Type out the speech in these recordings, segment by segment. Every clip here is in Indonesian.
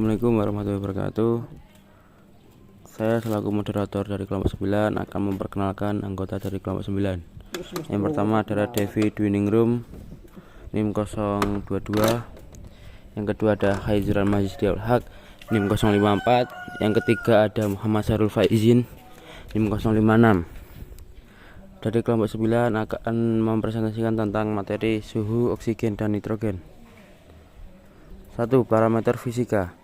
Assalamualaikum warahmatullahi wabarakatuh. Saya selaku moderator dari kelompok 9 akan memperkenalkan anggota dari kelompok 9. Yang pertama adalah Devi Dwiningrum NIM 022. Yang kedua ada Haizran Majidul Haq NIM 054. Yang ketiga ada Muhammad Syarul Faizin NIM 056. Dari kelompok 9 akan mempresentasikan tentang materi suhu, oksigen, dan nitrogen. 1. Parameter fisika.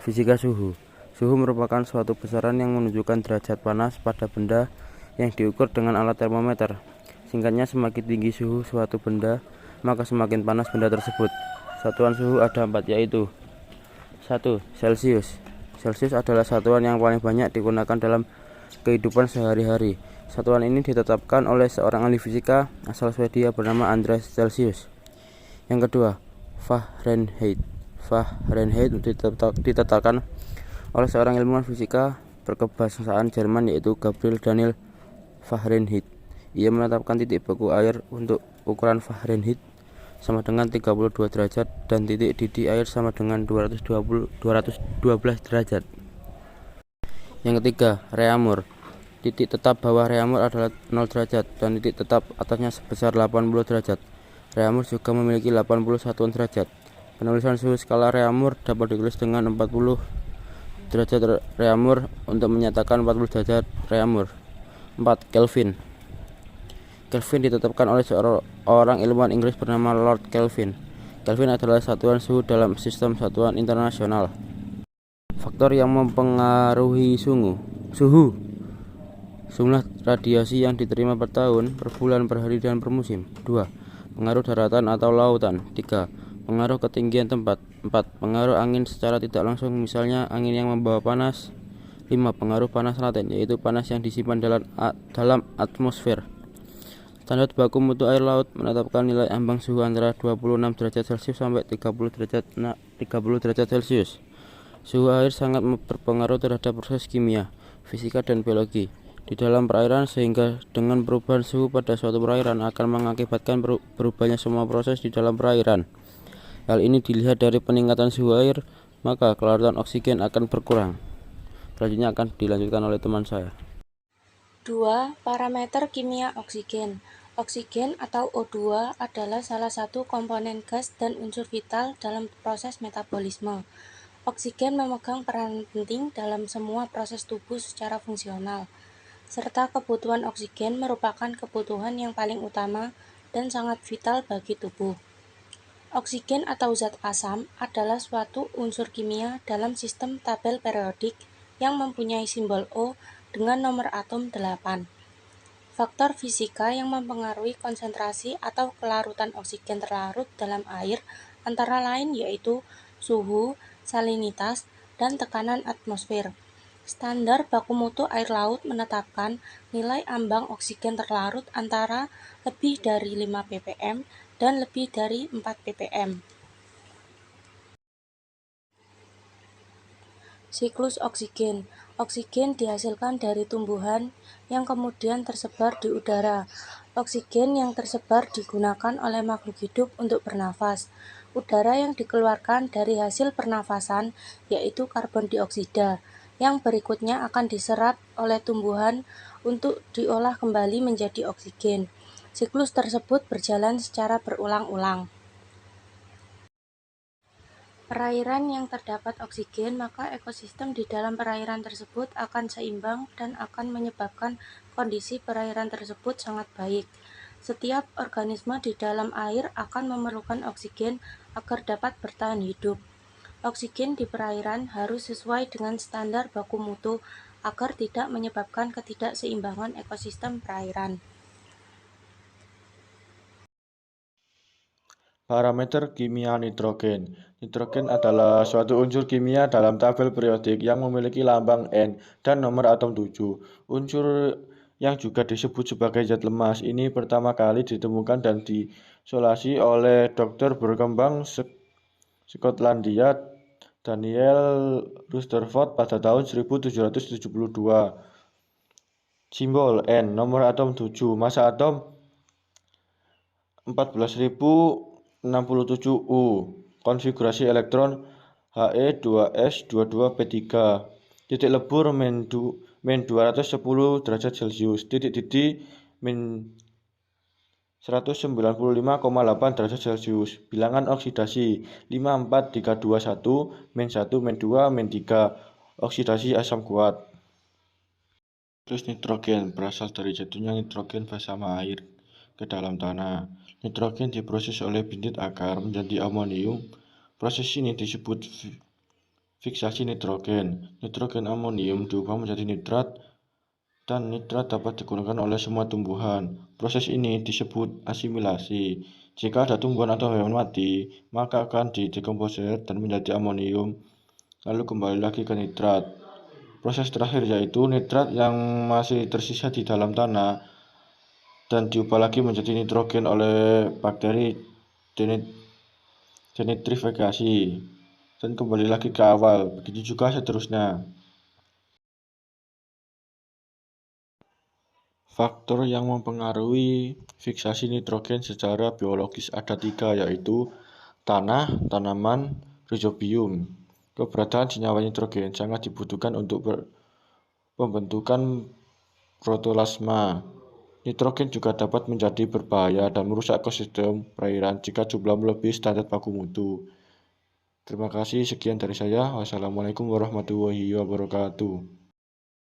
Fisika suhu. Suhu merupakan suatu besaran yang menunjukkan derajat panas pada benda yang diukur dengan alat termometer. Singkatnya, semakin tinggi suhu suatu benda, maka semakin panas benda tersebut. Satuan suhu ada 4, yaitu 1. Celcius. Celcius adalah satuan yang paling banyak digunakan dalam kehidupan sehari-hari. Satuan ini ditetapkan oleh seorang ahli fisika asal Swedia bernama Andreas Celsius. Yang kedua, Fahrenheit. Fahrenheit ditetapkan oleh seorang ilmuwan fisika berkebangsaan Jerman, yaitu Gabriel Daniel Fahrenheit. Ia menetapkan titik beku air untuk ukuran Fahrenheit sama dengan 32 derajat dan titik didih air sama dengan 212 derajat. Yang ketiga, Reaumur. Titik tetap bawah Reaumur adalah 0 derajat dan titik tetap atasnya sebesar 80 derajat. Reaumur juga memiliki 80 satuan derajat. Penulisan suhu skala Reaumur dapat ditulis dengan 40 derajat Reaumur untuk menyatakan 40 derajat Reaumur. 4. Kelvin. Kelvin ditetapkan oleh seorang ilmuwan Inggris bernama Lord Kelvin. Kelvin adalah satuan suhu dalam sistem satuan internasional. Faktor yang mempengaruhi suhu. Jumlah radiasi yang diterima per tahun, per bulan, per hari, dan per musim. 2. Pengaruh daratan atau lautan. 3. Pengaruh ketinggian tempat. 4. Pengaruh angin secara tidak langsung, misalnya angin yang membawa panas. 5. Pengaruh panas laten, yaitu panas yang disimpan dalam atmosfer. Standar baku mutu air laut menetapkan nilai ambang suhu antara 26 derajat Celcius sampai 30 derajat Celcius. Suhu air sangat berpengaruh terhadap proses kimia, fisika, dan biologi di dalam perairan, sehingga dengan perubahan suhu pada suatu perairan akan mengakibatkan berubahnya semua proses di dalam perairan. Hal ini dilihat dari peningkatan suhu air, maka kelaratan oksigen akan berkurang. Selanjutnya akan dilanjutkan oleh teman saya. 2. Parameter kimia oksigen. Oksigen atau O2 adalah salah satu komponen gas dan unsur vital dalam proses metabolisme. Oksigen memegang peran penting dalam semua proses tubuh secara fungsional, serta kebutuhan oksigen merupakan kebutuhan yang paling utama dan sangat vital bagi tubuh. Oksigen atau zat asam adalah suatu unsur kimia dalam sistem tabel periodik yang mempunyai simbol O dengan nomor atom 8. Faktor fisika yang mempengaruhi konsentrasi atau kelarutan oksigen terlarut dalam air antara lain yaitu suhu, salinitas, dan tekanan atmosfer. Standar baku mutu air laut menetapkan nilai ambang oksigen terlarut antara lebih dari 5 ppm dan lebih dari 4 ppm. Siklus oksigen. Oksigen dihasilkan dari tumbuhan yang kemudian tersebar di udara. Oksigen yang tersebar digunakan oleh makhluk hidup untuk bernafas. Udara yang dikeluarkan dari hasil pernafasan yaitu karbon dioksida, yang berikutnya akan diserap oleh tumbuhan untuk diolah kembali menjadi oksigen. Siklus tersebut berjalan secara berulang-ulang. Perairan yang terdapat oksigen, maka ekosistem di dalam perairan tersebut akan seimbang dan akan menyebabkan kondisi perairan tersebut sangat baik. Setiap organisme di dalam air akan memerlukan oksigen agar dapat bertahan hidup. Oksigen di perairan harus sesuai dengan standar baku mutu agar tidak menyebabkan ketidakseimbangan ekosistem perairan. Parameter kimia nitrogen. Nitrogen adalah suatu unsur kimia dalam tabel periodik yang memiliki lambang N dan nomor atom 7. Unsur yang juga disebut sebagai zat lemas ini pertama kali ditemukan dan diisolasi oleh dokter berkembang Skotlandia Daniel Rutherford pada tahun 1772. Simbol N, nomor atom 7, massa atom 14.067 U, konfigurasi elektron He2S22P3. Titik lebur min 210 derajat Celcius. Titik min 195,8 derajat Celcius. Bilangan oksidasi 54321 min 1 min 2 min 3. Oksidasi asam kuat. Terus nitrogen berasal dari jatuhnya nitrogen bersama air ke dalam tanah. Nitrogen diproses oleh bintit akar menjadi amonium. Proses ini disebut fiksasi nitrogen. Nitrogen amonium diubah menjadi nitrat, dan nitrat dapat digunakan oleh semua tumbuhan. Proses ini disebut asimilasi. Jika ada tumbuhan atau hewan mati, maka akan didekomposer dan menjadi amonium, lalu kembali lagi ke nitrat. Proses terakhir yaitu nitrat yang masih tersisa di dalam tanah dan diubah lagi menjadi nitrogen oleh bakteri denitrifikasi dan kembali lagi ke awal. Begitu juga seterusnya. Faktor yang mempengaruhi fiksasi nitrogen secara biologis ada 3, yaitu tanah, tanaman, rhizobium. Keberadaan senyawa nitrogen sangat dibutuhkan untuk pembentukan protoplasma. Nitrogen juga dapat menjadi berbahaya dan merusak ekosistem perairan jika jumlah melebihi standar baku mutu. Terima kasih, sekian dari saya. Wassalamualaikum warahmatullahi wabarakatuh.